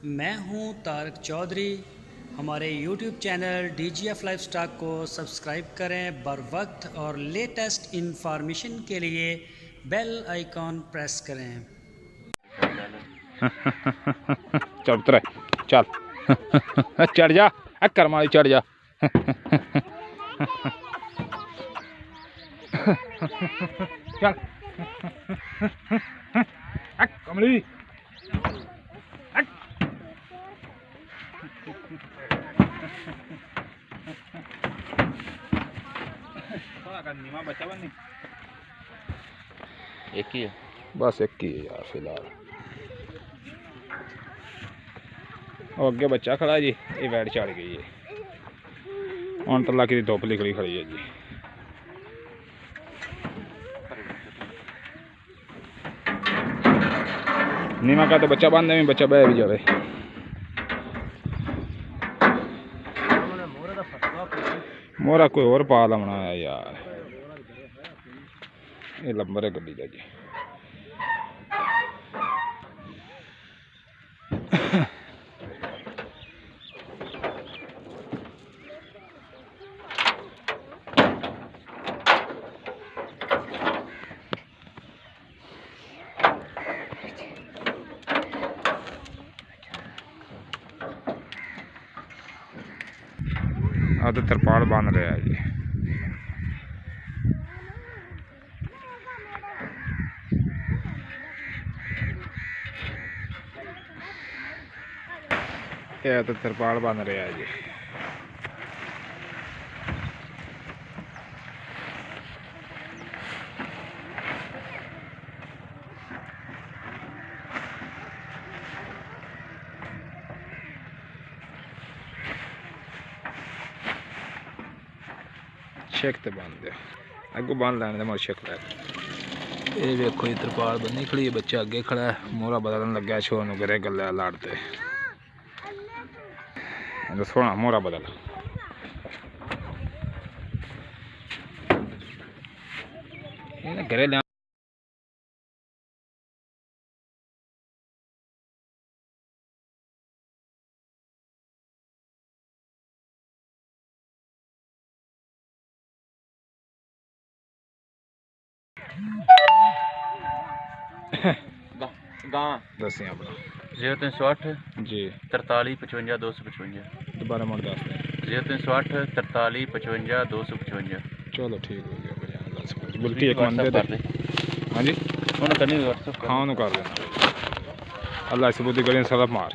मैं हूं तारक चौधरी। हमारे YouTube चैनल DGF लाइफस्टाइल को सब्सक्राइब करें बर वक्त और लेटेस्ट इंफॉर्मेशन के लिए बेल आइकॉन प्रेस करें। चल उतर चल चढ़ जा कर्म वाली चढ़ जा चल कमली बच्चा बननी एक ही है, बस एक ही है यार फिलहाल। और अगे बच्चा खड़ा है जी, ये वैट चढ़ गई है हम तला की धुप निकली खड़ी है जी। नीमा का तो बच्चा बांधने में बच्चा बह भी जाए। मोरा कोई और पा लाना है यार, ये लंबर है गड्डी का जी। तो तिरपाल बन रहा है जी। यह तो तिरपाल बन रहा है जी। शेक तो बन दे अगू बन लैने मोर शेक लै। ये देखो ये तिरपाल बनी खड़ी है, बच्चा अगे खड़ा है, मोहरा बदलन लग्या छोर नूं गिरे गले लाड़ते सोना मोहरा बदल। घरे लिया दस अपना 0308 जी 43 55 255। दोबारा मोड़ दस 0308 43 55 255। चलो ठीक हो गया भैया, दस बुल्टी एक मंदे कर दे। हाँ जी उन्होंने करनी व्हाट्सएप हाँ उन्होंने कर देना। अल्लाह सबूती करें सलाह मार।